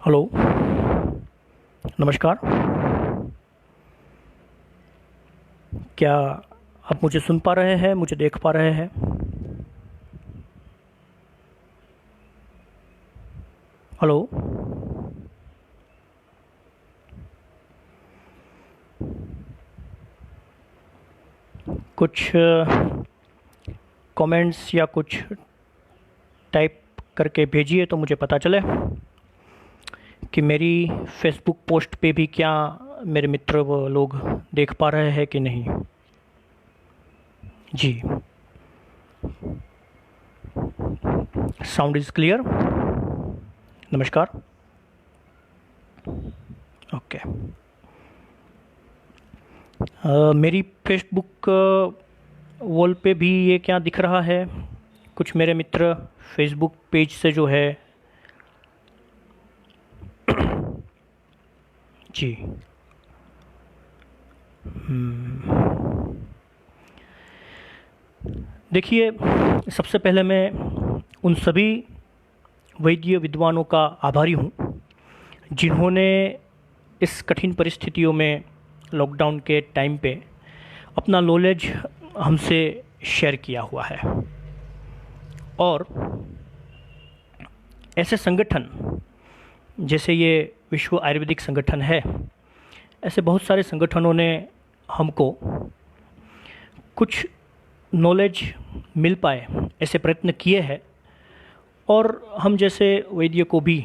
Hello. नमस्कार। क्या आप मुझे सुन पा रहे हैं, मुझे देख पा रहे हैं? हेलो। कुछ कमेंट्स या कुछ टाइप करके भेजिए तो मुझे पता चले कि मेरी फेसबुक पोस्ट पे भी क्या मेरे मित्र वो लोग देख पा रहे हैं कि नहीं। जी, साउंड इज़ क्लियर। नमस्कार। ओके। मेरी फेसबुक वॉल पे भी ये क्या दिख रहा है, कुछ मेरे मित्र फेसबुक पेज से जो है। जी। देखिए, सबसे पहले मैं उन सभी वैद्य विद्वानों का आभारी हूँ जिन्होंने इस कठिन परिस्थितियों में लॉकडाउन के टाइम पे अपना नॉलेज हमसे शेयर किया हुआ है। और ऐसे संगठन जैसे ये विश्व आयुर्वेदिक संगठन है, ऐसे बहुत सारे संगठनों ने हमको कुछ नॉलेज मिल पाए ऐसे प्रयत्न किए हैं, और हम जैसे वैद्य को भी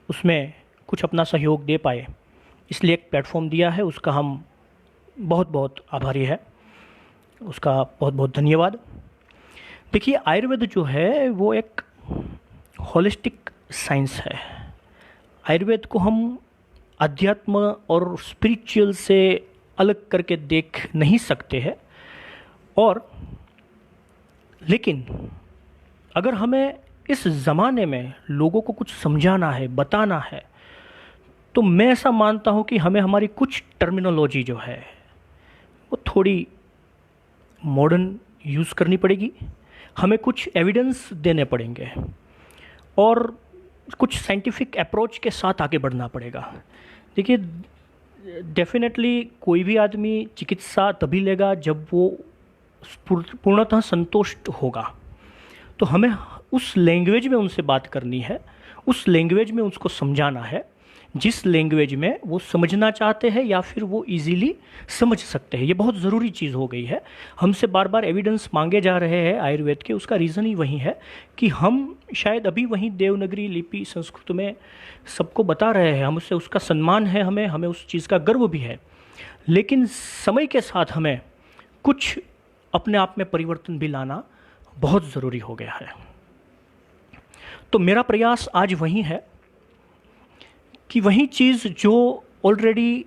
उसमें कुछ अपना सहयोग दे पाए, इसलिए एक प्लेटफॉर्म दिया है। उसका हम बहुत बहुत आभारी है, उसका बहुत बहुत धन्यवाद। देखिए, आयुर्वेद जो है वो एक होलिस्टिक साइंस है। आयुर्वेद को हम अध्यात्म और स्पिरिचुअल से अलग करके देख नहीं सकते हैं। और लेकिन अगर हमें इस ज़माने में लोगों को कुछ समझाना है, बताना है, तो मैं ऐसा मानता हूँ कि हमें हमारी कुछ टर्मिनोलॉजी जो है वो थोड़ी मॉडर्न यूज़ करनी पड़ेगी। हमें कुछ एविडेंस देने पड़ेंगे और कुछ साइंटिफिक अप्रोच के साथ आगे बढ़ना पड़ेगा। देखिए, डेफिनेटली कोई भी आदमी चिकित्सा तभी लेगा जब वो पूर्णतः संतुष्ट होगा। तो हमें उस लैंग्वेज में उनसे बात करनी है, उस लैंग्वेज में उसको समझाना है जिस लैंग्वेज में वो समझना चाहते हैं या फिर वो इजीली समझ सकते हैं। ये बहुत ज़रूरी चीज़ हो गई है। हमसे बार बार एविडेंस मांगे जा रहे हैं आयुर्वेद के, उसका रीज़न ही वही है कि हम शायद अभी वहीं देवनागरी लिपि संस्कृत में सबको बता रहे हैं। हमसे उसका सम्मान है, हमें उस चीज़ का गर्व भी है। लेकिन समय के साथ हमें कुछ अपने आप में परिवर्तन भी लाना बहुत ज़रूरी हो गया है। तो मेरा प्रयास आज वही है कि वही चीज़ जो ऑलरेडी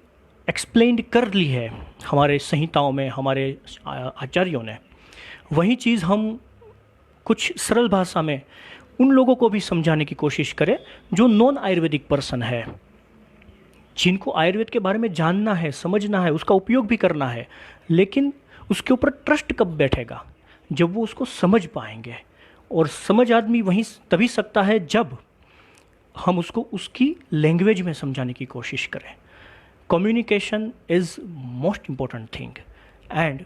एक्सप्लेन्ड कर ली है हमारे संहिताओं में, हमारे आचार्यों ने, वही चीज़ हम कुछ सरल भाषा में उन लोगों को भी समझाने की कोशिश करें जो नॉन आयुर्वेदिक पर्सन है, जिनको आयुर्वेद के बारे में जानना है, समझना है, उसका उपयोग भी करना है। लेकिन उसके ऊपर ट्रस्ट कब बैठेगा? जब वो उसको समझ पाएंगे। और समझ आदमी वहीं तभी सकता है जब हम उसको उसकी लैंग्वेज में समझाने की कोशिश करें। Communication is most important thing and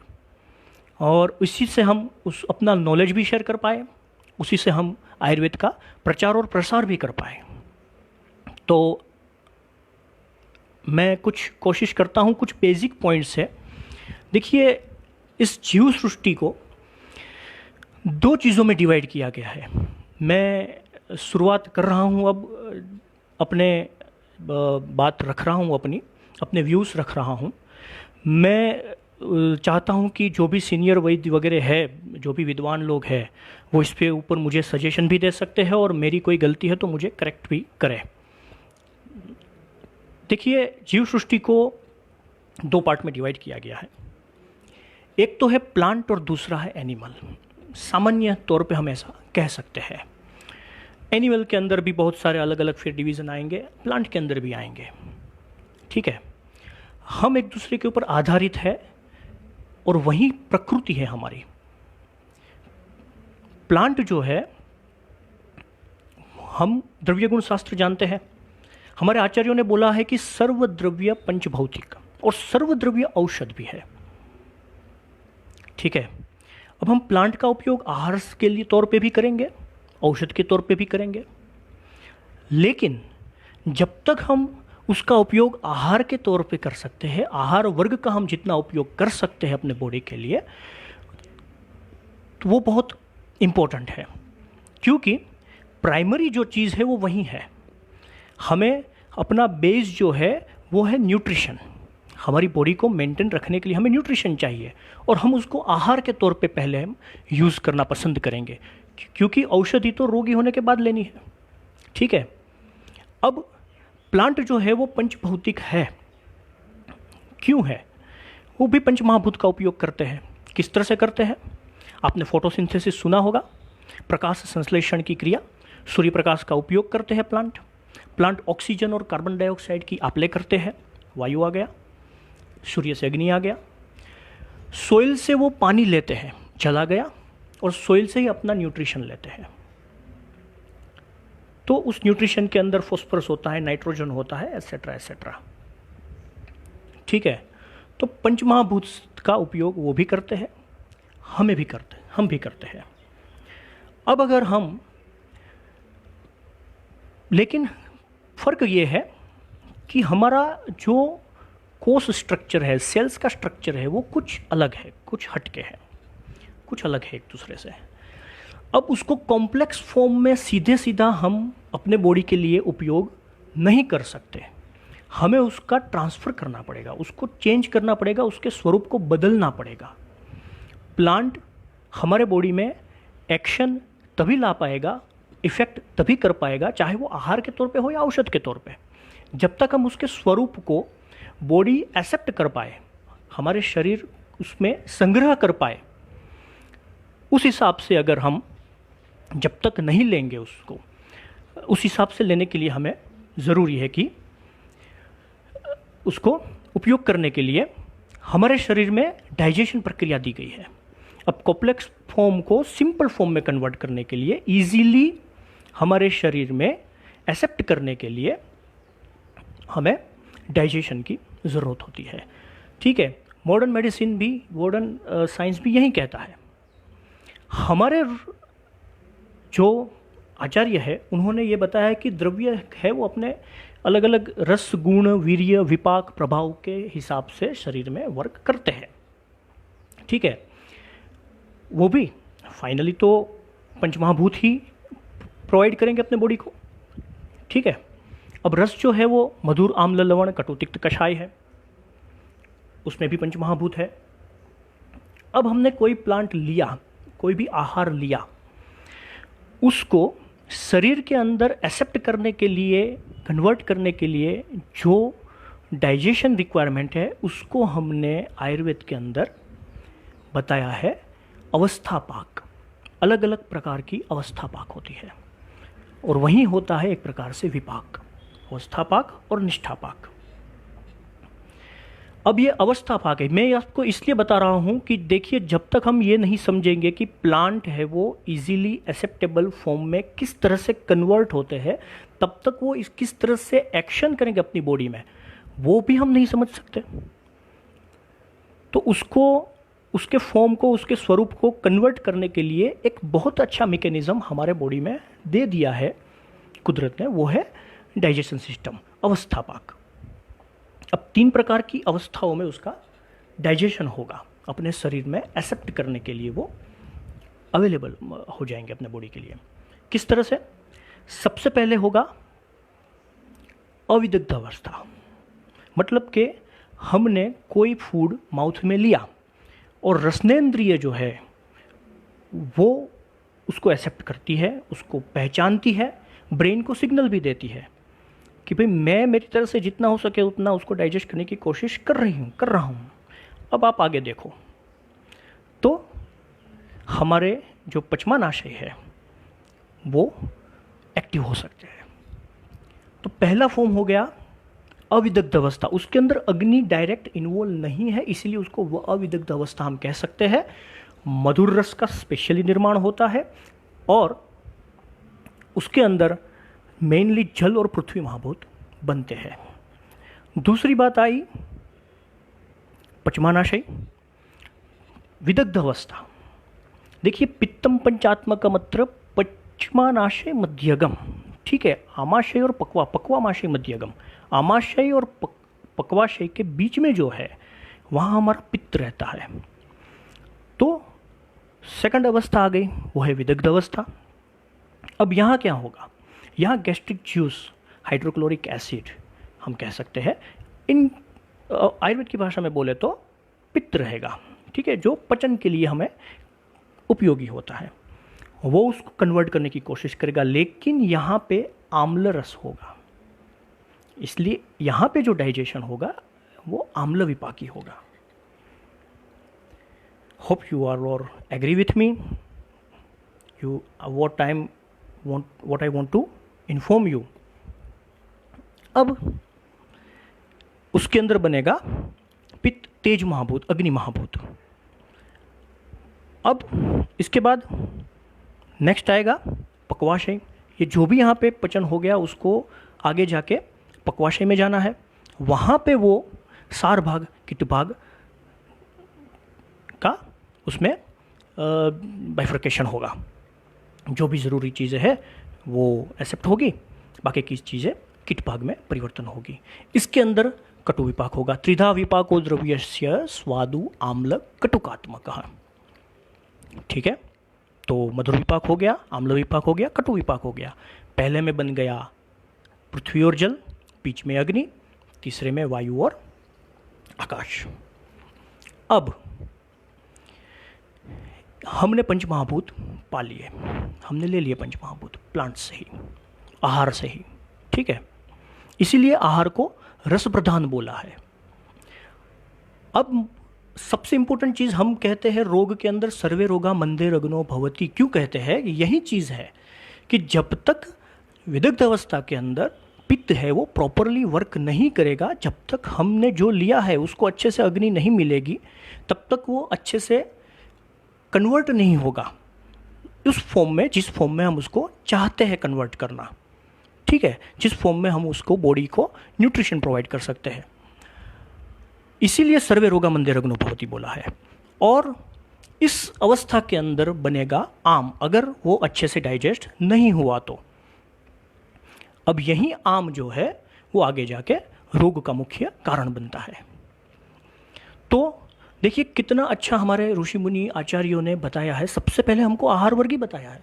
और इसी से हम उस अपना नॉलेज भी शेयर कर पाए, उसी से हम आयुर्वेद का प्रचार और प्रसार भी कर पाए। तो मैं कुछ कोशिश करता हूँ, कुछ बेसिक पॉइंट्स है। देखिए, इस जीव सृष्टि को दो चीज़ों में डिवाइड किया गया है। मैं शुरुआत कर रहा हूँ अब, अपने बात रख रहा हूँ, अपने व्यूज़ रख रहा हूँ। मैं चाहता हूँ कि जो भी सीनियर वैद्य वगैरह है, जो भी विद्वान लोग हैं, वो इस पे ऊपर मुझे सजेशन भी दे सकते हैं और मेरी कोई गलती है तो मुझे करेक्ट भी करें। देखिए, जीव सृष्टि को दो पार्ट में डिवाइड किया गया है। एक तो है प्लांट और दूसरा है एनिमल। सामान्य तौर पे हम ऐसा कह सकते हैं। एनिमल के अंदर भी बहुत सारे अलग अलग फिर डिवीज़न आएंगे, प्लांट के अंदर भी आएंगे। ठीक है, हम एक दूसरे के ऊपर आधारित है और वही प्रकृति है हमारी। प्लांट जो है, हम द्रव्य गुण शास्त्र जानते हैं, हमारे आचार्यों ने बोला है कि सर्वद्रव्य पंचभौतिक और सर्वद्रव्य औषध भी है। ठीक है, अब हम प्लांट का उपयोग आहार के लिए तौर पे भी करेंगे, औषध के तौर पे भी करेंगे, लेकिन जब तक हम उसका उपयोग आहार के तौर पे कर सकते हैं, आहार वर्ग का हम जितना उपयोग कर सकते हैं अपने बॉडी के लिए, तो वो बहुत इम्पोर्टेंट है, क्योंकि प्राइमरी जो चीज़ है वो वही है। हमें अपना बेस जो है वो है न्यूट्रिशन। हमारी बॉडी को मेंटेन रखने के लिए हमें न्यूट्रिशन चाहिए, और हम उसको आहार के तौर पे पहले हम यूज़ करना पसंद करेंगे, क्योंकि औषधि तो रोगी होने के बाद लेनी है। ठीक है, अब प्लांट जो है वो पंचभौतिक है। क्यों है? वो भी पंचमहाभूत का उपयोग करते हैं। किस तरह से करते हैं? आपने फोटोसिंथेसिस सुना होगा, प्रकाश संश्लेषण की क्रिया, सूर्य प्रकाश का उपयोग करते हैं प्लांट ऑक्सीजन और कार्बन डाइऑक्साइड की आप-ले करते हैं, वायु आ गया, सूर्य से अग्नि आ गया, सोइल से वो पानी लेते हैं, जल आ गया, और सोइल से ही अपना न्यूट्रिशन लेते हैं। तो उस न्यूट्रिशन के अंदर फॉस्फोरस होता है, नाइट्रोजन होता है, एटसेट्रा एटसेट्रा। ठीक है, तो पंचमहाभूत का उपयोग वो भी करते हैं, हम भी करते हैं। अब अगर हम, लेकिन फ़र्क ये है कि हमारा जो कोष स्ट्रक्चर है, सेल्स का स्ट्रक्चर है, वो कुछ अलग है, कुछ हटके है, कुछ अलग है एक दूसरे से। अब उसको कॉम्प्लेक्स फॉर्म में सीधे सीधा हम अपने बॉडी के लिए उपयोग नहीं कर सकते, हमें उसका ट्रांसफ़र करना पड़ेगा, उसको चेंज करना पड़ेगा, उसके स्वरूप को बदलना पड़ेगा। प्लांट हमारे बॉडी में एक्शन तभी ला पाएगा, इफ़ेक्ट तभी कर पाएगा, चाहे वो आहार के तौर पे हो या औषध के तौर पे, जब तक हम उसके स्वरूप को बॉडी एक्सेप्ट कर पाए, हमारे शरीर उसमें संग्रह कर पाए। उस हिसाब से अगर हम जब तक नहीं लेंगे उसको, उस हिसाब से लेने के लिए हमें ज़रूरी है कि उसको उपयोग करने के लिए हमारे शरीर में डाइजेशन प्रक्रिया दी गई है। अब कॉम्प्लेक्स फॉर्म को सिंपल फॉर्म में कन्वर्ट करने के लिए, इजीली हमारे शरीर में एक्सेप्ट करने के लिए हमें डाइजेशन की ज़रूरत होती है। ठीक है, मॉडर्न मेडिसिन भी, मॉडर्न साइंस भी यही कहता है। हमारे जो आचार्य है उन्होंने ये बताया कि द्रव्य है वो अपने अलग अलग रस, गुण, वीर्य, विपाक, प्रभाव के हिसाब से शरीर में वर्क करते हैं। ठीक है, वो भी फाइनली तो पंचमहाभूत ही प्रोवाइड करेंगे अपने बॉडी को। ठीक है, अब रस जो है वो मधुर, आम्ल, लवण, कटु, तिक्त, कषाय है, उसमें भी पंचमहाभूत है। अब हमने कोई प्लांट लिया, कोई भी आहार लिया, उसको शरीर के अंदर एक्सेप्ट करने के लिए, कन्वर्ट करने के लिए जो डाइजेशन रिक्वायरमेंट है, उसको हमने आयुर्वेद के अंदर बताया है अवस्थापाक। अलग अलग प्रकार की अवस्थापाक होती है, और वहीं होता है एक प्रकार से विपाक, अवस्थापाक और निष्ठापाक। अब ये अवस्थापाक है, मैं आपको इसलिए बता रहा हूँ कि देखिए, जब तक हम ये नहीं समझेंगे कि प्लांट है वो इजीली एक्सेप्टेबल फॉर्म में किस तरह से कन्वर्ट होते हैं, तब तक वो किस तरह से एक्शन करेंगे अपनी बॉडी में, वो भी हम नहीं समझ सकते। तो उसको, उसके फॉर्म को, उसके स्वरूप को कन्वर्ट करने के लिए एक बहुत अच्छा मैकेनिज्म हमारे बॉडी में दे दिया है कुदरत ने, वो है डाइजेशन सिस्टम, अवस्थापाक। अब 3 प्रकार की अवस्थाओं में उसका डाइजेशन होगा, अपने शरीर में एक्सेप्ट करने के लिए वो अवेलेबल हो जाएंगे अपने बॉडी के लिए। किस तरह से? सबसे पहले होगा अविदग्ध अवस्था, मतलब कि हमने कोई फूड माउथ में लिया और रसनेंद्रिय जो है वो उसको एक्सेप्ट करती है, उसको पहचानती है, ब्रेन को सिग्नल भी देती है कि भाई मैं मेरी तरफ से जितना हो सके उतना उसको डाइजेस्ट करने की कोशिश कर रहा हूँ। अब आप आगे देखो तो हमारे जो पचमानाशय है वो एक्टिव हो सकते हैं। तो पहला फॉर्म हो गया अविदग्ध अवस्था, उसके अंदर अग्नि डायरेक्ट इन्वॉल्व नहीं है, इसलिए उसको वो अविदग्ध अवस्था हम कह सकते हैं। मधुर रस का स्पेशली निर्माण होता है और उसके अंदर मेनली जल और पृथ्वी महाभूत बनते हैं। दूसरी बात आई पचमानाशय, विदग्ध अवस्था। देखिए पित्तम पंचात्मक का मतलब पचमानाशय मध्यगम, ठीक है। आमाशय और पक्वामाशय मध्यगम, आमाशय और पक्वाशय के बीच में जो है वहाँ हमारा पित्त रहता है। तो सेकंड अवस्था आ गई, वो है विदग्ध अवस्था। अब यहाँ क्या होगा, यहाँ गैस्ट्रिक जूस, हाइड्रोक्लोरिक एसिड हम कह सकते हैं, इन आयुर्वेद की भाषा में बोले तो पित्त रहेगा, ठीक है, जो पचन के लिए हमें उपयोगी होता है। वो उसको कन्वर्ट करने की कोशिश करेगा, लेकिन यहाँ पे आम्ल रस होगा, इसलिए यहाँ पे जो डाइजेशन होगा वो आम्ल विपाकी होगा। Hope you are or agree with me. You what I want to inform you. अब उसके अंदर बनेगा पित्त, तेज महाभूत, अग्नि महाभूत। अब इसके बाद नेक्स्ट आएगा पक्वाशय। ये जो भी यहाँ पे पचन हो गया उसको आगे जाके पक्वाशय में जाना है, वहाँ पे वो सार भाग, किट भाग का उसमें बाइफर्केशन होगा। जो भी ज़रूरी चीज़ें हैं वो एक्सेप्ट होगी, बाकी की चीज़ें किट भाग में परिवर्तन होगी। इसके अंदर कटु विपाक होगा। त्रिधा विपाको द्रव्यस्य स्वादु आम्ल कटुकात्मकः, ठीक है। तो मधुर विपाक हो गया, आम्ल विपाक हो गया, कटु विपाक हो गया। पहले में बन गया पृथ्वी और जल, बीच में अग्नि, तीसरे में वायु और आकाश। अब हमने पंचमहाभूत पा लिए, हमने ले लिए पंचमहाभूत प्लांट से ही, आहार से ही, ठीक है। इसीलिए आहार को रस प्रधान बोला है। अब सबसे इंपॉर्टेंट चीज़ हम कहते हैं रोग के अंदर सर्वे रोगा मंदे रग्नो भवति, क्यों कहते हैं? यही चीज़ है कि जब तक विदग्ध अवस्था के अंदर पित्त है वो प्रॉपरली वर्क नहीं करेगा, जब तक हमने जो लिया है उसको अच्छे से अग्नि नहीं मिलेगी, तब तक वो अच्छे से कन्वर्ट नहीं होगा उस फॉर्म में जिस फॉर्म में हम उसको चाहते हैं कन्वर्ट करना, ठीक है, जिस फॉर्म में हम उसको बॉडी को न्यूट्रिशन प्रोवाइड कर सकते हैं। इसीलिए सर्वे रोगा मंदे रग्नो भवति बोला है। और इस अवस्था के अंदर बनेगा आम, अगर वो अच्छे से डाइजेस्ट नहीं हुआ तो। अब यही आम जो है वो आगे जाके रोग का मुख्य कारण बनता है। तो देखिए कितना अच्छा हमारे ऋषि मुनि आचार्यों ने बताया है। सबसे पहले हमको आहार वर्ग ही बताया है,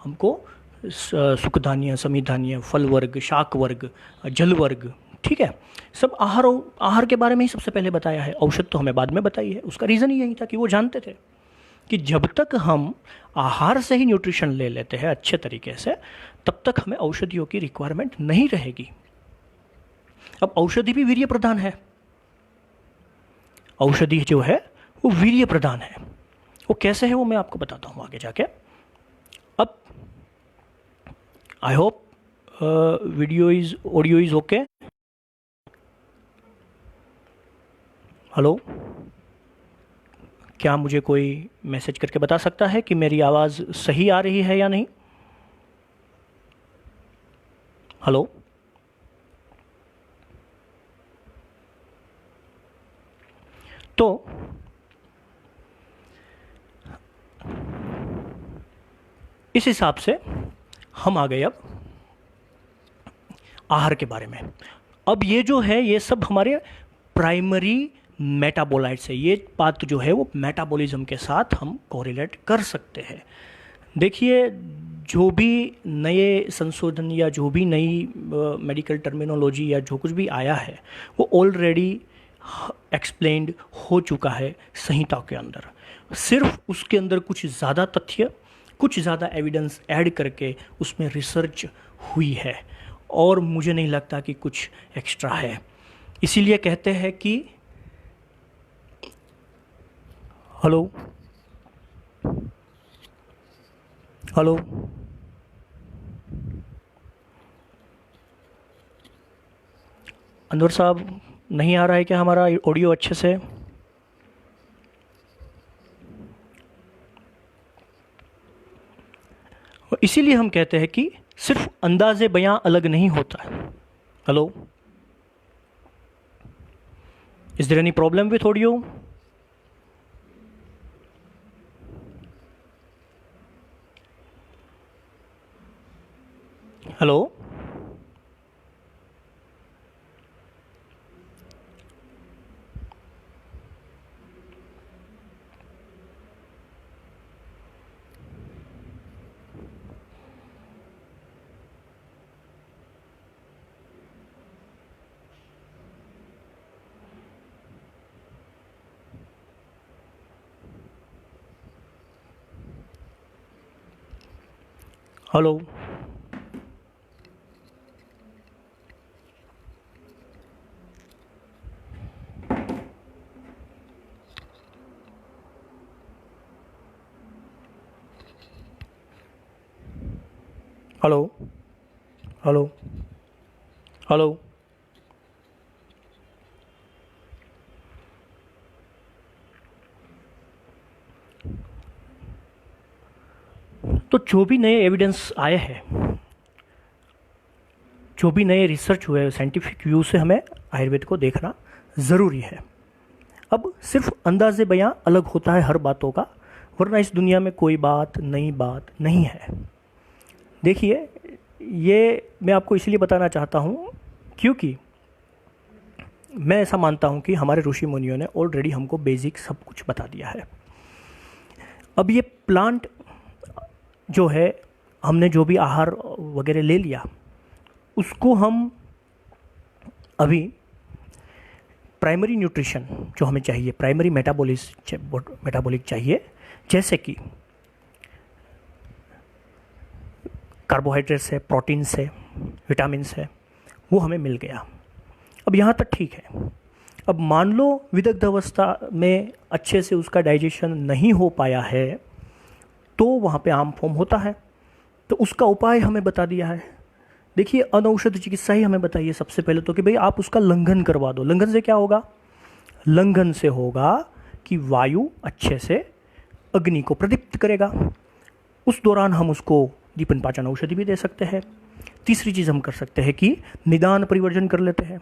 हमको सुखधान्य, समिधान्य, फल वर्ग, शाक वर्ग, जल वर्ग, ठीक है, सब आहार के बारे में ही सबसे पहले बताया है। औषध तो हमें बाद में बताई है। उसका रीज़न ही यही था कि वो जानते थे कि जब तक हम आहार से ही न्यूट्रिशन ले लेते हैं अच्छे तरीके से, तब तक हमें औषधियों की रिक्वायरमेंट नहीं रहेगी। अब औषधि भी वीर्य प्रधान है, औषधि जो है वो वीर्य प्रधान है। वो कैसे है वो मैं आपको बताता हूँ आगे जाके। अब I hope audio is okay. Hello, क्या मुझे कोई मैसेज करके बता सकता है कि मेरी आवाज़ सही आ रही है या नहीं? हेलो, तो इस हिसाब से हम आ गए अब आहार के बारे में। अब ये जो है ये सब हमारे प्राइमरी मेटाबोलाइट्स है। ये बात जो है वो मेटाबॉलिज्म के साथ हम कोरिलेट कर सकते हैं। देखिए जो भी नए संशोधन या जो भी नई मेडिकल टर्मिनोलॉजी या जो कुछ भी आया है वो ऑलरेडी एक्सप्लेन्ड हो चुका है संहिता के अंदर। सिर्फ उसके अंदर कुछ ज़्यादा तथ्य, कुछ ज़्यादा एविडेंस ऐड करके उसमें रिसर्च हुई है, और मुझे नहीं लगता कि कुछ एक्स्ट्रा है। इसीलिए कहते हैं कि हेलो हेलो अनवर साहब, नहीं आ रहा है क्या हमारा ऑडियो अच्छे से? इसीलिए हम कहते हैं कि सिर्फ अंदाज़े बयां अलग नहीं होता है। Hello, Is there any problem with audio? Hello? Hello? Hello? Hello? Hello? तो जो भी नए एविडेंस आए हैं, जो भी नए रिसर्च हुए, साइंटिफिक व्यू से हमें आयुर्वेद को देखना ज़रूरी है। अब सिर्फ अंदाज़े बयां अलग होता है हर बातों का, वरना इस दुनिया में कोई बात नई बात नहीं है। देखिए, ये मैं आपको इसलिए बताना चाहता हूँ क्योंकि मैं ऐसा मानता हूँ कि हमारे ऋषि मुनियों ने ऑलरेडी हमको बेसिक सब कुछ बता दिया है। अब ये प्लांट जो है, हमने जो भी आहार वगैरह ले लिया, उसको हम अभी प्राइमरी न्यूट्रिशन जो हमें चाहिए, प्राइमरी मेटाबॉलिक चाहिए, जैसे कि कार्बोहाइड्रेट्स है, प्रोटीन्स है, विटामिन्स है, वो हमें मिल गया। अब यहाँ तक ठीक है। अब मान लो विदग्ध अवस्था में अच्छे से उसका डाइजेशन नहीं हो पाया है, तो वहाँ पे आम फॉर्म होता है, तो उसका उपाय हमें बता दिया है। देखिए, अनौषध चिकित्सा ही हमें बताइए सबसे पहले तो कि भाई आप उसका लंघन करवा दो। लंघन से क्या होगा? लंघन से होगा कि वायु अच्छे से अग्नि को प्रदीप्त करेगा। उस दौरान हम उसको दीपन पाचन औषधि भी दे सकते हैं। तीसरी चीज़ हम कर सकते हैं कि निदान परिवर्जन कर लेते हैं,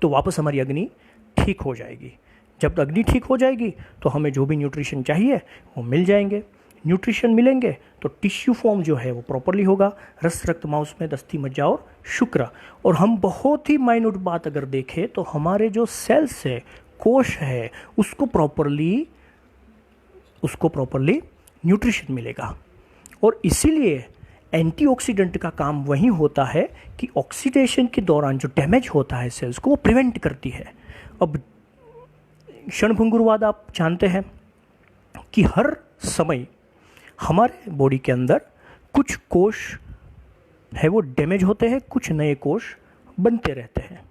तो वापस हमारी अग्नि ठीक हो जाएगी। जब अग्नि ठीक हो जाएगी तो हमें जो भी न्यूट्रिशन चाहिए वो मिल जाएंगे। न्यूट्रिशन मिलेंगे तो टिश्यू फॉर्म जो है वो प्रॉपरली होगा, रस, रक्त, मांस में दस्ती, मज्जा और शुक्र। और हम बहुत ही माइन्यूट बात अगर देखें तो हमारे जो सेल्स है, कोश है, उसको प्रॉपरली न्यूट्रिशन मिलेगा। और इसीलिए एंटीऑक्सीडेंट का काम वही होता है कि ऑक्सीडेशन के दौरान जो डैमेज होता है सेल्स को, वो प्रिवेंट करती है। अब क्षणभंगुरवाद आप जानते हैं कि हर समय हमारे बॉडी के अंदर कुछ कोश है वो डैमेज होते हैं, कुछ नए कोश बनते रहते हैं।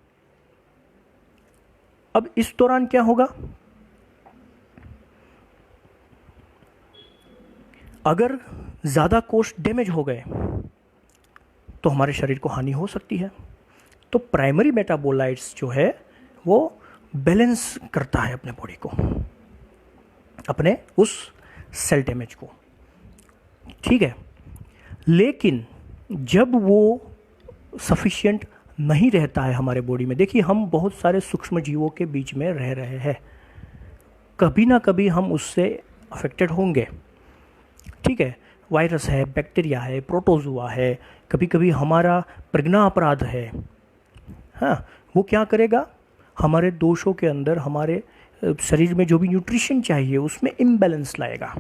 अब इस दौरान क्या होगा? अगर ज़्यादा कोश डैमेज हो गए तो हमारे शरीर को हानि हो सकती है। तो प्राइमरी मेटाबोलाइट्स जो है वो बैलेंस करता है अपने बॉडी को, अपने उस सेल डैमेज को, ठीक है। लेकिन जब वो सफिशिएंट नहीं रहता है हमारे बॉडी में, देखिए हम बहुत सारे सूक्ष्म जीवों के बीच में रह रहे हैं, कभी ना कभी हम उससे अफेक्टेड होंगे, ठीक है। वायरस है, बैक्टीरिया है, प्रोटोजुआ है, कभी कभी हमारा प्रज्ञा अपराध है, हाँ, वो क्या करेगा? हमारे दोषों के अंदर, हमारे शरीर में जो भी न्यूट्रिशन चाहिए उसमें इम्बैलेंस लाएगा,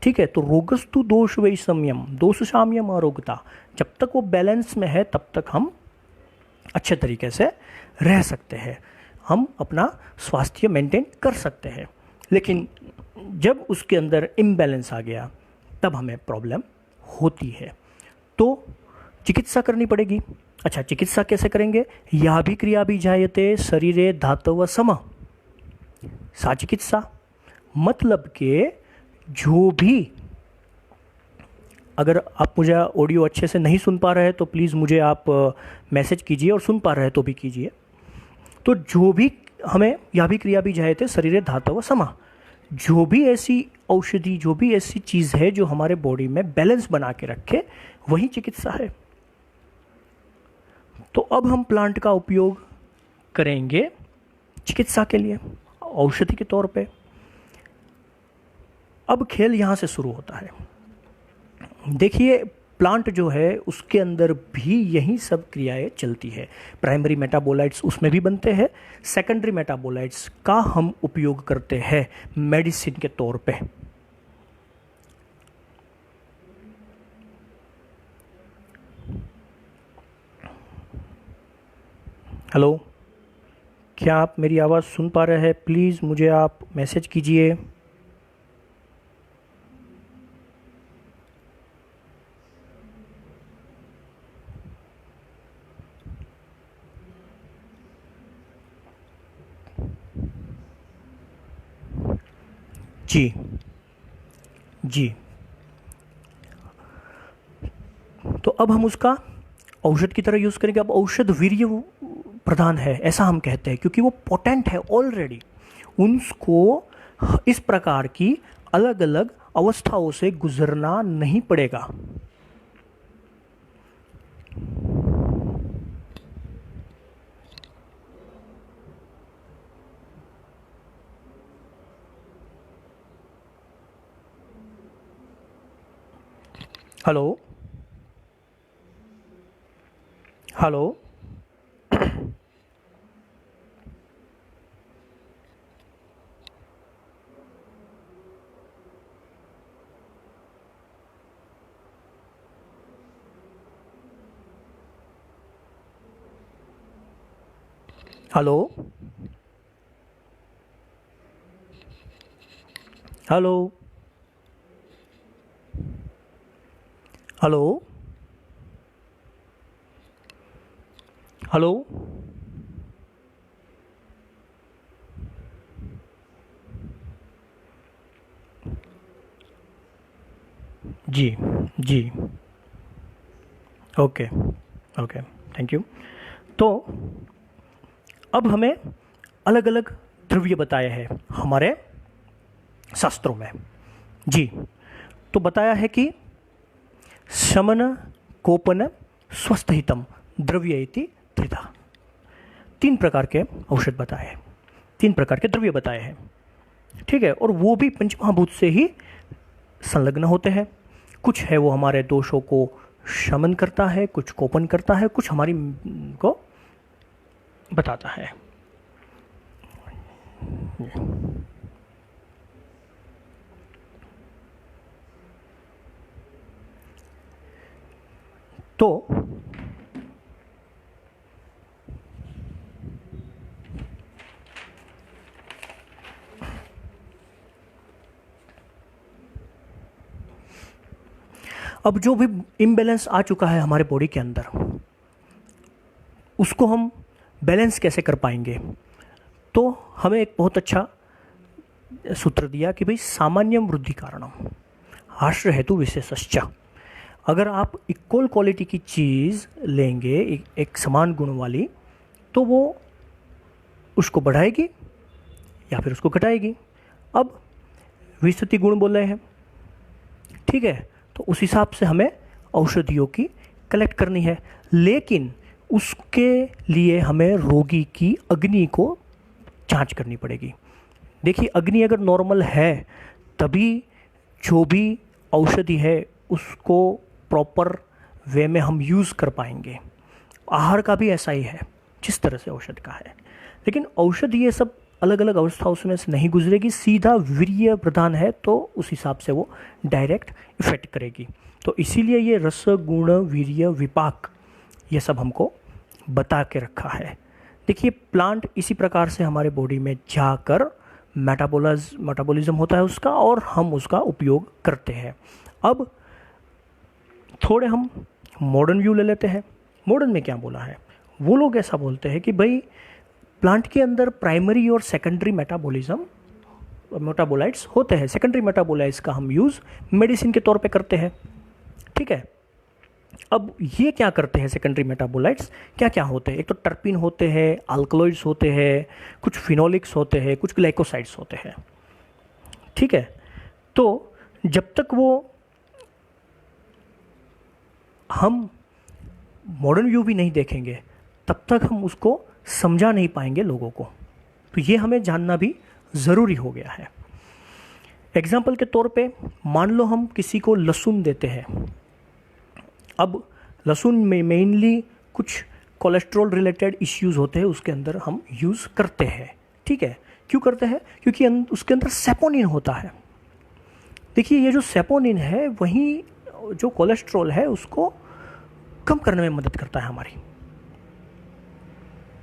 ठीक है। तो रोगस्तु दोष वैषम्यम, दोष साम्यम अरोगता, जब तक वो बैलेंस में है तब तक हम अच्छे तरीके से रह सकते हैं, हम अपना स्वास्थ्य मेंटेन कर सकते हैं। लेकिन जब उसके अंदर इम्बैलेंस आ गया तब हमें प्रॉब्लम होती है, तो चिकित्सा करनी पड़ेगी। अच्छा, चिकित्सा कैसे करेंगे? या भी क्रिया भी जायते शरीरे धातव सम, सा चिकित्सा, मतलब के जो भी, अगर आप मुझे ऑडियो अच्छे से नहीं सुन पा रहे हैं तो प्लीज़ मुझे आप मैसेज कीजिए, और सुन पा रहे हैं तो भी कीजिए। तो जो भी हमें या भी क्रिया भी जायते शरीरे धातव समा, जो भी ऐसी औषधि, जो भी ऐसी चीज़ है जो हमारे बॉडी में बैलेंस बना के रखे, वही चिकित्सा है। तो अब हम प्लांट का उपयोग करेंगे चिकित्सा के लिए, औषधि के तौर पे। अब खेल यहाँ से शुरू होता है। देखिए प्लांट जो है उसके अंदर भी यही सब क्रियाएं चलती है। प्राइमरी मेटाबोलाइट्स उसमें भी बनते हैं, सेकेंडरी मेटाबोलाइट्स का हम उपयोग करते हैं मेडिसिन के तौर पे। हेलो, क्या आप मेरी आवाज़ सुन पा रहे हैं? प्लीज़ मुझे आप मैसेज कीजिए। जी जी। तो अब हम उसका औषध की तरह यूज़ करेंगे। अब औषध वीर्य प्रधान है ऐसा हम कहते हैं क्योंकि वो पोटेंट है ऑलरेडी। उनको इस प्रकार की अलग अलग अवस्थाओं से गुजरना नहीं पड़ेगा। Hello hello. Hello hello hello hello. जी जी। Okay okay, thank you. तो अब हमें अलग अलग द्रव्य बताए हैं हमारे शास्त्रों में। जी, तो बताया है कि शमन कोपन स्वस्थहितम द्रव्य इति त्रिधा। 3 प्रकार के औषध बताए हैं, 3 प्रकार के द्रव्य बताए हैं। ठीक है, और वो भी पंचमहाभूत से ही संलग्न होते हैं। कुछ है वो हमारे दोषों को शमन करता है, कुछ कोपन करता है, कुछ हमारी को बताता है। तो अब जो भी इम्बैलेंस आ चुका है हमारे बॉडी के अंदर, उसको हम बैलेंस कैसे कर पाएंगे? तो हमें एक बहुत अच्छा सूत्र दिया कि भाई सामान्यम वृद्धि कारणम आश्रय हेतु विशेषश्च। अगर आप इक्वल क्वालिटी की चीज़ लेंगे, एक समान गुण वाली, तो वो उसको बढ़ाएगी या फिर उसको घटाएगी। अब विस्तृति गुण बोल रहे हैं, ठीक है, तो उस हिसाब से हमें औषधियों की कलेक्ट करनी है, लेकिन उसके लिए हमें रोगी की अग्नि को जांच करनी पड़ेगी। देखिए अग्नि अगर नॉर्मल है तभी जो भी औषधि है उसको प्रॉपर वे में हम यूज़ कर पाएंगे। आहार का भी ऐसा ही है जिस तरह से औषध का है, लेकिन औषधि ये सब अलग अलग अवस्थाओं में से नहीं गुजरेगी, सीधा वीर्य प्रधान है तो उस हिसाब से वो डायरेक्ट इफेक्ट करेगी। तो इसीलिए ये रस गुण वीर्य विपाक ये सब हमको बता के रखा है। देखिए प्लांट इसी प्रकार से हमारे बॉडी में जाकर मेटाबॉलिज्म होता है उसका, और हम उसका उपयोग करते हैं। अब थोड़े हम मॉडर्न व्यू ले लेते हैं। मॉडर्न में क्या बोला है? वो लोग ऐसा बोलते हैं कि भाई प्लांट के अंदर प्राइमरी और सेकेंडरी मेटाबोलाइट्स होते हैं। सेकेंडरी मेटाबोलाइट्स का हम यूज़ मेडिसिन के तौर पे करते हैं, ठीक है। अब ये क्या करते हैं सेकेंडरी मेटाबोलाइट्स? क्या क्या होते हैं? एक तो टर्पिन होते हैं, अल्कलॉइड्स होते हैं, कुछ फिनोलिक्स होते हैं, कुछ ग्लाइकोसाइड्स होते हैं, ठीक है। तो जब तक वो हम मॉडर्न व्यू भी नहीं देखेंगे तब तक हम उसको समझा नहीं पाएंगे लोगों को। तो ये हमें जानना भी ज़रूरी हो गया है। एग्जाम्पल के तौर पे मान लो हम किसी को लहसुन देते हैं। अब लहसुन में मेनली कुछ कोलेस्ट्रॉल रिलेटेड इश्यूज होते हैं, उसके अंदर हम यूज़ करते हैं। ठीक है, क्यों करते हैं? क्योंकि उसके अंदर सेपोनिन होता है। देखिए, ये जो सेपोनिन है वही जो कोलेस्ट्रॉल है उसको कम करने में मदद करता है हमारी।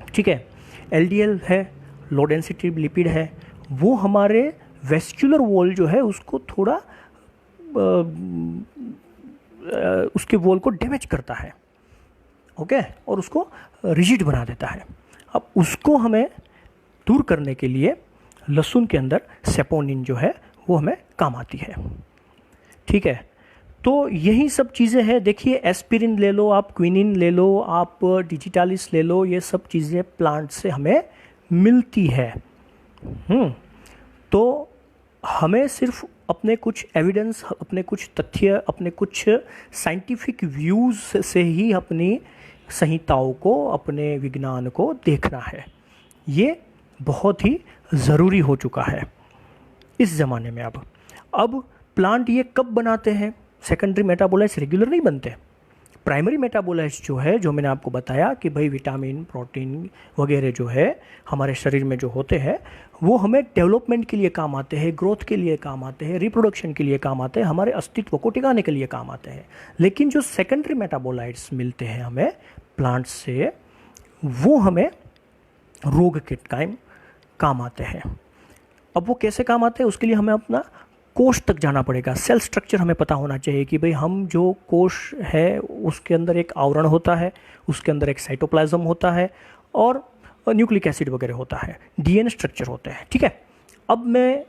ठीक है, एलडीएल है, लो डेंसिटी लिपिड है, वो हमारे वेस्कुलर वॉल जो है उसको थोड़ा उसके वॉल को डैमेज करता है। ओके, और उसको रिजिड बना देता है। अब उसको हमें दूर करने के लिए लहसुन के अंदर सेपोनिन जो है वो हमें काम आती है। ठीक है, तो यही सब चीज़ें हैं। देखिए, एस्पिरिन ले लो आप, क्विनिन ले लो आप, डिजिटालिस ले लो, ये सब चीज़ें प्लांट से हमें मिलती है। तो हमें सिर्फ अपने कुछ एविडेंस, अपने कुछ तथ्य, अपने कुछ साइंटिफिक व्यूज़ से ही अपनी संहिताओं को, अपने विज्ञान को देखना है। ये बहुत ही ज़रूरी हो चुका है इस ज़माने में। अब प्लांट ये कब बनाते हैं? सेकेंडरी मेटाबोलाइट्स रेगुलर नहीं बनते। प्राइमरी मेटाबोलाइट्स जो है, जो मैंने आपको बताया कि भाई विटामिन, प्रोटीन वगैरह जो है हमारे शरीर में जो होते हैं, वो हमें डेवलपमेंट के लिए काम आते हैं, ग्रोथ के लिए काम आते हैं, रिप्रोडक्शन के लिए काम आते हैं, हमारे अस्तित्व को टिकाने के लिए काम आते हैं। लेकिन जो सेकेंडरी मेटाबोलाइट्स मिलते हैं हमें प्लांट से, वो हमें रोग के टाइम काम आते हैं। अब वो कैसे काम आते हैं? उसके लिए हमें अपना कोश तक जाना पड़ेगा। सेल स्ट्रक्चर हमें पता होना चाहिए कि भाई हम जो कोश है उसके अंदर एक आवरण होता है, उसके अंदर एक साइटोप्लाज्म होता है और न्यूक्लिक एसिड वगैरह होता है, डीएनए स्ट्रक्चर होते हैं। ठीक है, अब मैं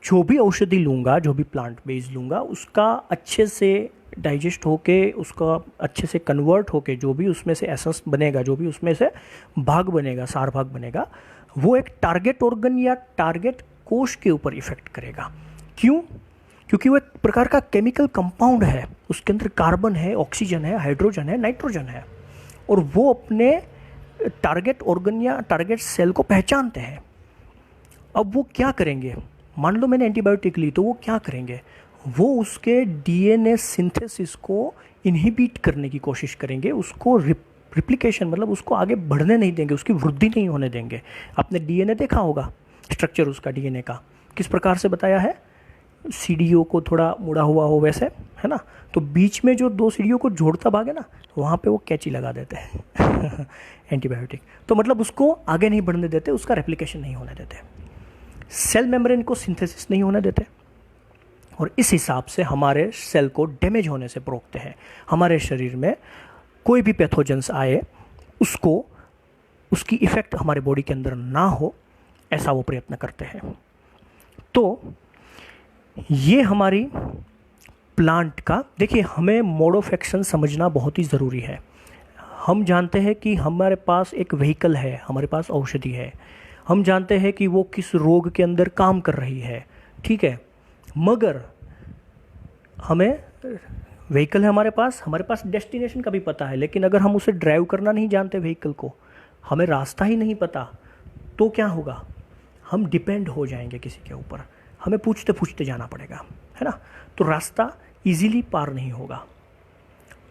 जो भी औषधि लूँगा, जो भी प्लांट बेस लूँगा, उसका अच्छे से डाइजेस्ट होके, उसका अच्छे से कन्वर्ट होके, जो भी उसमें से एसेंस बनेगा, जो भी उसमें से भाग बनेगा, सार भाग बनेगा, वो एक टारगेट ऑर्गन या टारगेट कोश के ऊपर इफेक्ट करेगा। क्यों? क्योंकि वो एक प्रकार का केमिकल कंपाउंड है, उसके अंदर कार्बन है, ऑक्सीजन है, हाइड्रोजन है, नाइट्रोजन है, और वो अपने टारगेट ऑर्गन या टारगेट सेल को पहचानते हैं। अब वो क्या करेंगे? मान लो मैंने एंटीबायोटिक ली, तो वो क्या करेंगे? वो उसके डीएनए सिंथेसिस को इनहिबिट करने की कोशिश करेंगे, उसको रिप्लिकेशन मतलब उसको आगे बढ़ने नहीं देंगे, उसकी वृद्धि नहीं होने देंगे। आपने डीएनए देखा होगा, स्ट्रक्चर उसका डीएनए का किस प्रकार से बताया है, सीढ़ियों को थोड़ा मुड़ा हुआ हो वैसे, है ना? तो बीच में जो दो सीढ़ियों को जोड़ता भाग है ना, वहाँ पे वो कैंची लगा देते हैं एंटीबायोटिक। तो मतलब उसको आगे नहीं बढ़ने देते, उसका रेप्लिकेशन नहीं होने देते, सेल मेम्ब्रेन को सिंथेसिस नहीं होने देते, और इस हिसाब से हमारे सेल को डैमेज होने से रोकते हैं। हमारे शरीर में कोई भी पैथोजेंस आए, उसको उसकी इफ़ेक्ट हमारे बॉडी के अंदर ना हो, ऐसा वो प्रयत्न करते हैं। तो ये हमारी प्लांट का, देखिए, हमें मोड ऑफ एक्शन समझना बहुत ही ज़रूरी है। हम जानते हैं कि हमारे पास एक व्हीकल है, हमारे पास औषधि है, हम जानते हैं कि वो किस रोग के अंदर काम कर रही है। ठीक है, मगर हमें व्हीकल है हमारे पास डेस्टिनेशन का भी पता है, लेकिन अगर हम उसे ड्राइव करना नहीं जानते व्हीकल को, हमें रास्ता ही नहीं पता, तो क्या होगा? हम डिपेंड हो जाएंगे किसी के ऊपर, हमें पूछते पूछते जाना पड़ेगा, है ना? तो रास्ता इजीली पार नहीं होगा।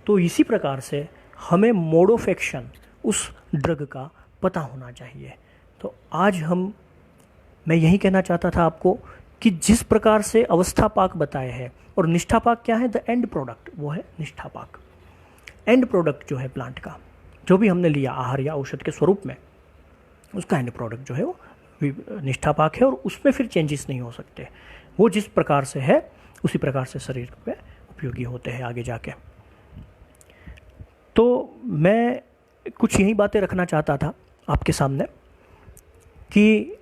तो इसी प्रकार से हमें मोड ऑफ एक्शन उस ड्रग का पता होना चाहिए। तो आज मैं यही कहना चाहता था आपको कि जिस प्रकार से अवस्था पाक बताए हैं, और निष्ठा पाक क्या है? द एंड प्रोडक्ट, वो है निष्ठा पाक। एंड प्रोडक्ट जो है प्लांट का, जो भी हमने लिया आहार या औषध के स्वरूप में, उसका एंड प्रोडक्ट जो है वो निष्ठा पाक है, और उसमें फिर चेंजेस नहीं हो सकते। वो जिस प्रकार से है उसी प्रकार से शरीर पे उपयोगी होते हैं आगे जाके। तो मैं कुछ यही बातें रखना चाहता था आपके सामने कि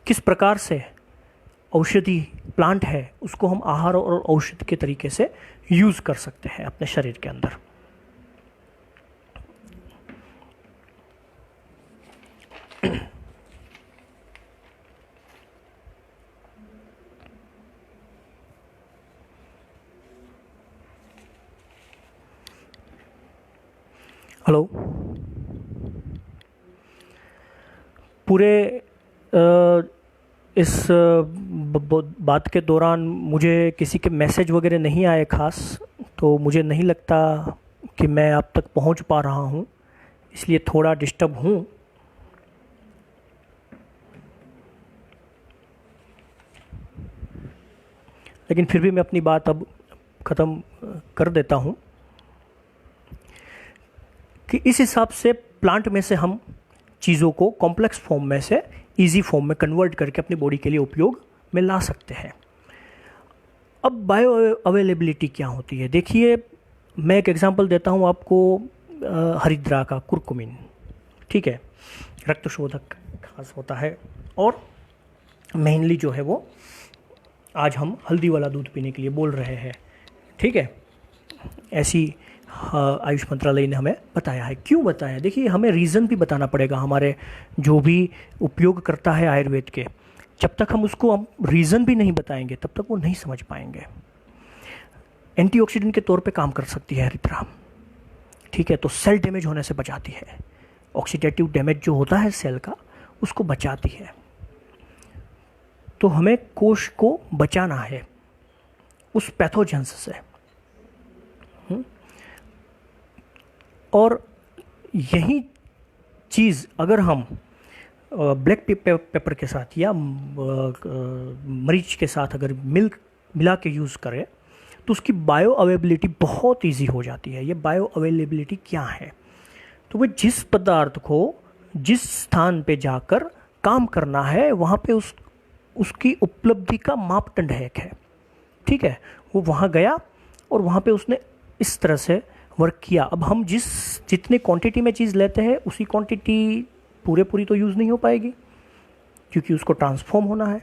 किस प्रकार से औषधि प्लांट है उसको हम आहार और औषध के तरीके से यूज़ कर सकते हैं अपने शरीर के अंदर। हेलो, पूरे इस बात के दौरान मुझे किसी के मैसेज वगैरह नहीं आए खास, तो मुझे नहीं लगता कि मैं आप तक पहुंच पा रहा हूं, इसलिए थोड़ा डिस्टर्ब हूं। लेकिन फिर भी मैं अपनी बात अब ख़त्म कर देता हूं कि इस हिसाब से प्लांट में से हम चीज़ों को कॉम्प्लेक्स फॉर्म में से इजी फॉर्म में कन्वर्ट करके अपनी बॉडी के लिए उपयोग में ला सकते हैं। अब बायो अवेलेबिलिटी क्या होती है, देखिए मैं एक एग्जांपल देता हूँ आपको, हरिद्रा का कुरकुमिन, ठीक है, रक्त शोधक खास होता है, और मेनली जो है वो आज हम हल्दी वाला दूध पीने के लिए बोल रहे हैं, ठीक है। ऐसी आयुष मंत्रालय ने हमें बताया है। क्यों बताया, देखिए हमें रीज़न भी बताना पड़ेगा। हमारे जो भी उपयोग करता है आयुर्वेद के, जब तक हम उसको रीज़न भी नहीं बताएंगे तब तक वो नहीं समझ पाएंगे। एंटीऑक्सीडेंट के तौर पे काम कर सकती है हरिद्रा, ठीक है, तो सेल डैमेज होने से बचाती है। ऑक्सीडेटिव डैमेज जो होता है सेल का, उसको बचाती है। तो हमें कोश को बचाना है उस पैथोजेंस से। और यही चीज़ अगर हम ब्लैक पेपर के साथ या मरीच के साथ अगर मिला के यूज़ करें तो उसकी बायो अवेलेबिलिटी बहुत इजी हो जाती है। ये बायो अवेलेबिलिटी क्या है, तो वो जिस पदार्थ को जिस स्थान पे जाकर काम करना है वहाँ पे उसकी उपलब्धि का मापदंड है एक है, ठीक है। वो वहाँ गया और वहाँ पे उसने इस तरह से वर्क किया। अब हम जितने क्वांटिटी में चीज़ लेते हैं उसी क्वांटिटी पूरी तो यूज़ नहीं हो पाएगी, क्योंकि उसको ट्रांसफॉर्म होना है।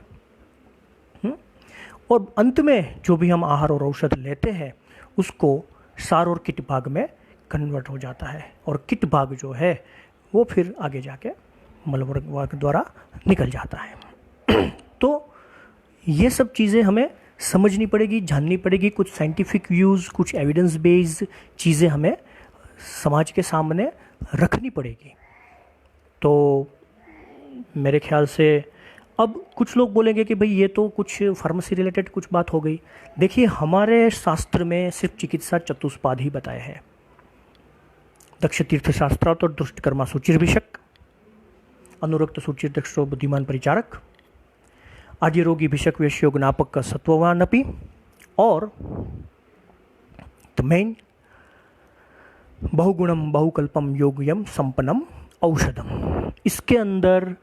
और अंत में जो भी हम आहार और औषध लेते हैं उसको सार और किट भाग में कन्वर्ट हो जाता है, और किट भाग जो है वो फिर आगे जाके मलवर्ग द्वारा निकल जाता है। तो ये सब चीज़ें हमें समझनी पड़ेगी, जाननी पड़ेगी। कुछ साइंटिफिक व्यूज़, कुछ एविडेंस बेस्ड चीज़ें हमें समाज के सामने रखनी पड़ेगी। तो मेरे ख्याल से अब कुछ लोग बोलेंगे कि भाई ये तो कुछ फार्मेसी रिलेटेड कुछ बात हो गई। देखिए हमारे शास्त्र में सिर्फ चिकित्सा चतुष्पाद ही बताए हैं। दक्ष तीर्थ शास्त्रार्थ और दुष्टकर्मा सुचिर्भिषक, अनुरक्त सुचिर दक्षो बुद्धिमान परिचारक, आदि रोगी भिषक वेश्यो ज्ञापक सत्ववान अपि, और द मेन बहुगुणम बहुकल्पम योगयम संपन्नम औषधम। इसके अंदर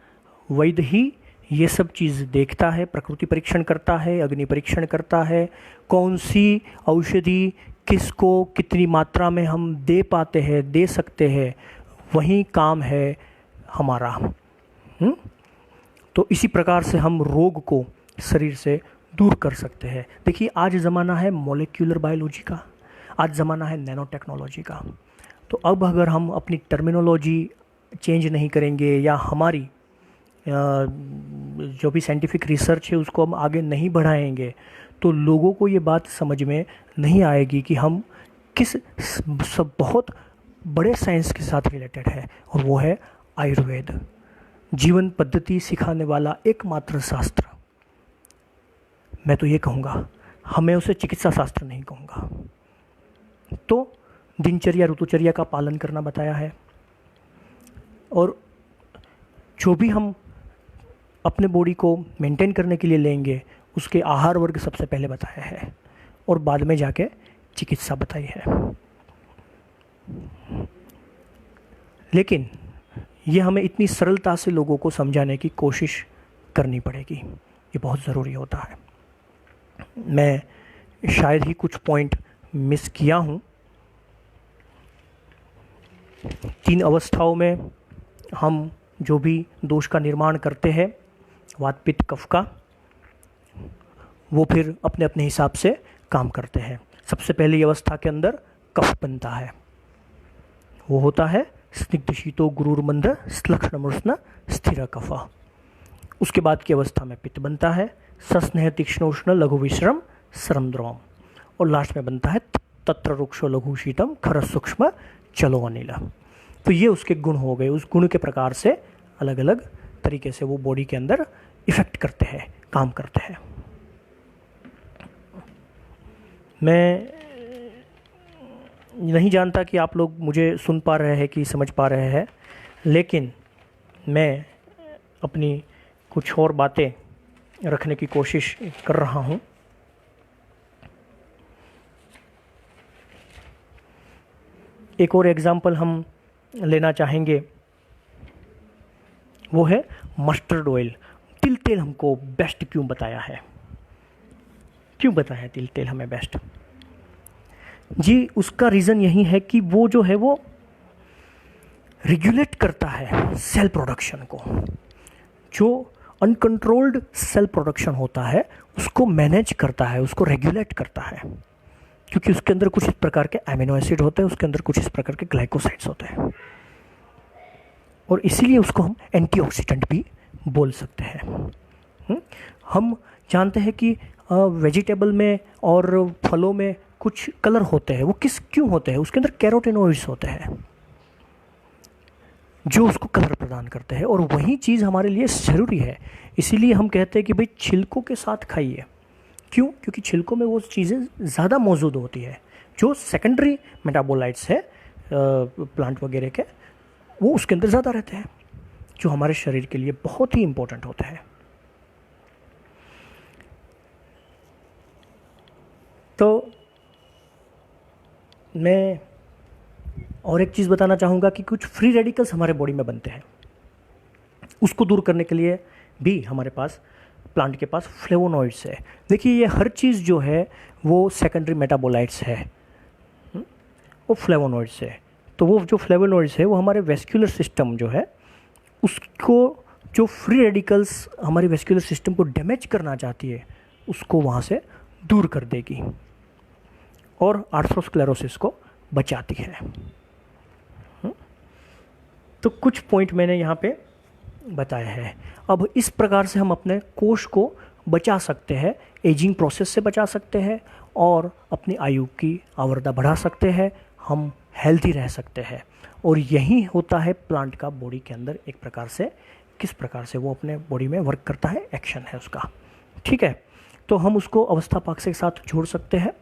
वैद्य ही ये सब चीज़ देखता है, प्रकृति परीक्षण करता है, अग्नि परीक्षण करता है, कौन सी औषधि किसको कितनी मात्रा में हम दे पाते हैं, दे सकते हैं, वही काम है हमारा। तो इसी प्रकार से हम रोग को शरीर से दूर कर सकते हैं। देखिए आज ज़माना है मॉलिक्यूलर बायोलॉजी का, आज ज़माना है नैनो टेक्नोलॉजी का। तो अब अगर हम अपनी टर्मिनोलॉजी चेंज नहीं करेंगे या हमारी जो भी साइंटिफिक रिसर्च है उसको हम आगे नहीं बढ़ाएंगे तो लोगों को ये बात समझ में नहीं आएगी कि हम किस सब बहुत बड़े साइंस के साथ रिलेटेड है, और वो है आयुर्वेद। जीवन पद्धति सिखाने वाला एकमात्र शास्त्र, मैं तो ये कहूँगा, हमें उसे चिकित्सा शास्त्र नहीं कहूँगा। तो दिनचर्या ऋतुचर्या का पालन करना बताया है, और जो भी हम अपने बॉडी को मेंटेन करने के लिए लेंगे उसके आहार वर्ग सबसे पहले बताया है, और बाद में जाके चिकित्सा बताई है। लेकिन ये हमें इतनी सरलता से लोगों को समझाने की कोशिश करनी पड़ेगी, ये बहुत ज़रूरी होता है। मैं शायद ही कुछ पॉइंट मिस किया हूँ। 3 अवस्थाओं में हम जो भी दोष का निर्माण करते हैं, वात पित्त कफ का, वो फिर अपने अपने हिसाब से काम करते हैं। सबसे पहली अवस्था के अंदर कफ बनता है, वो होता है स्निग्ध शीतो गुरुर्मंद श्लक्ष्ण मूर्छन स्थिर कफ। उसके बाद की अवस्था में पित्त बनता है, सस्नेह तीक्ष्णोष्ण लघु विश्रम श्रम द्रवम, और लास्ट में बनता है तत्र रुक्षो लघु शीतम खर सूक्ष्म चलो अनिल। तो ये उसके गुण हो गए। उस गुण के प्रकार से अलग अलग तरीके से वो बॉडी के अंदर इफ़ेक्ट करते हैं, काम करते हैं। मैं नहीं जानता कि आप लोग मुझे सुन पा रहे हैं कि समझ पा रहे हैं, लेकिन मैं अपनी कुछ और बातें रखने की कोशिश कर रहा हूँ। एक और एग्ज़ाम्पल हम लेना चाहेंगे, वो है मस्टर्ड ऑयल। तिल तेल हमको बेस्ट क्यों बताया है? क्यों बताया तिल तेल हमें बेस्ट? जी, उसका रीज़न यही है कि वो जो है वो रेगुलेट करता है सेल प्रोडक्शन को। जो अनकंट्रोल्ड सेल प्रोडक्शन होता है उसको मैनेज करता है, उसको रेगुलेट करता है, क्योंकि उसके अंदर कुछ इस प्रकार के अमीनो एसिड होते हैं, उसके अंदर कुछ इस प्रकार के ग्लाइकोसाइड्स होते हैं, और इसीलिए उसको हम एंटीऑक्सीडेंट भी बोल सकते हैं। हम जानते हैं कि वेजिटेबल में और फलों में कुछ कलर होते हैं, वो क्यों होते हैं? उसके अंदर कैरोटेनॉइड्स होते हैं जो उसको कलर प्रदान करते हैं, और वही चीज़ हमारे लिए ज़रूरी है। इसीलिए हम कहते हैं कि भाई छिलकों के साथ खाइए। क्यों? क्योंकि छिलकों में वो चीज़ें ज़्यादा मौजूद होती है जो सेकेंडरी मेटाबोलाइट्स है प्लांट वगैरह के, वो उसके अंदर ज़्यादा रहते हैं, जो हमारे शरीर के लिए बहुत ही इम्पोर्टेंट होते हैं। तो मैं और एक चीज़ बताना चाहूँगा कि कुछ फ्री रेडिकल्स हमारे बॉडी में बनते हैं, उसको दूर करने के लिए भी हमारे पास प्लांट के पास फ्लेवोनॉइड्स है। देखिए, ये हर चीज़ जो है वो सेकेंडरी मेटाबोलाइट्स है, वो फ्लेवोनॉइड्स है। तो वो जो फ्लेवोनॉइड्स है वो हमारे वेस्कुलर सिस्टम जो है उसको, जो फ्री रेडिकल्स हमारे वेस्कुलर सिस्टम को डैमेज करना चाहती है, उसको वहाँ से दूर कर देगी और आर्थरोस्क्लेरोसिस को बचाती है। तो कुछ पॉइंट मैंने यहाँ पे बताया है। अब इस प्रकार से हम अपने कोष को बचा सकते हैं, एजिंग प्रोसेस से बचा सकते हैं और अपनी आयु की आवरदा बढ़ा सकते हैं, हम हेल्दी रह सकते हैं। और यही होता है प्लांट का बॉडी के अंदर एक प्रकार से, किस प्रकार से वो अपने बॉडी में वर्क करता है, एक्शन है उसका। ठीक है, तो हम उसको अवस्था पाक के साथ जोड़ सकते हैं।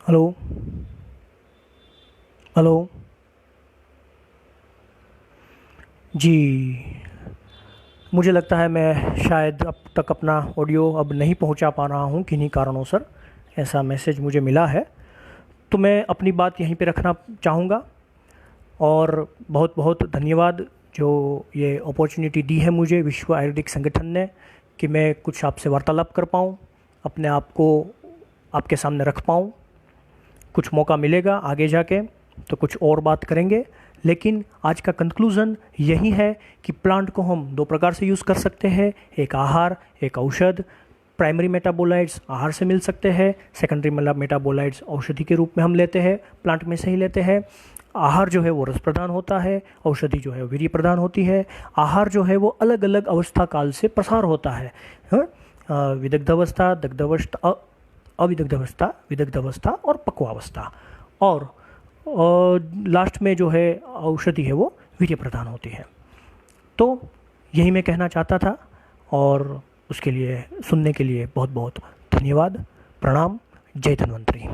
हेलो हेलो जी, मुझे लगता है मैं शायद अब तक अपना ऑडियो अब नहीं पहुंचा पा रहा हूं, किन्हीं कारणों से ऐसा मैसेज मुझे मिला है। तो मैं अपनी बात यहीं पे रखना चाहूँगा और बहुत बहुत धन्यवाद जो ये अपॉर्चुनिटी दी है मुझे विश्व आयुर्वेदिक संगठन ने, कि मैं कुछ आपसे वार्तालाप कर पाऊँ, अपने आप को आपके सामने रख पाऊँ। कुछ मौका मिलेगा आगे जाके तो कुछ और बात करेंगे, लेकिन आज का कंक्लूज़न यही है कि प्लांट को हम दो प्रकार से यूज़ कर सकते हैं, एक आहार, एक औषध। प्राइमरी मेटाबोलाइट्स आहार से मिल सकते हैं, सेकेंडरी मेटाबोलाइट्स औषधि के रूप में हम लेते हैं, प्लांट में से ही लेते हैं। आहार जो है वो रस प्रदान होता है, औषधि जो है वो वीर्य प्रदान होती है। आहार जो है वो अलग अलग अवस्था काल से प्रसार होता है, विदग्ध अवस्था, दग्ध अवस्था, अविदग्ध अवस्था, विदग्ध अवस्था और पक्वावस्था, और लास्ट में जो है औषधि है वो वीर्य प्रदान होती है। तो यही मैं कहना चाहता था, और उसके लिए सुनने के लिए बहुत बहुत धन्यवाद। प्रणाम। जय धन्वंतरी।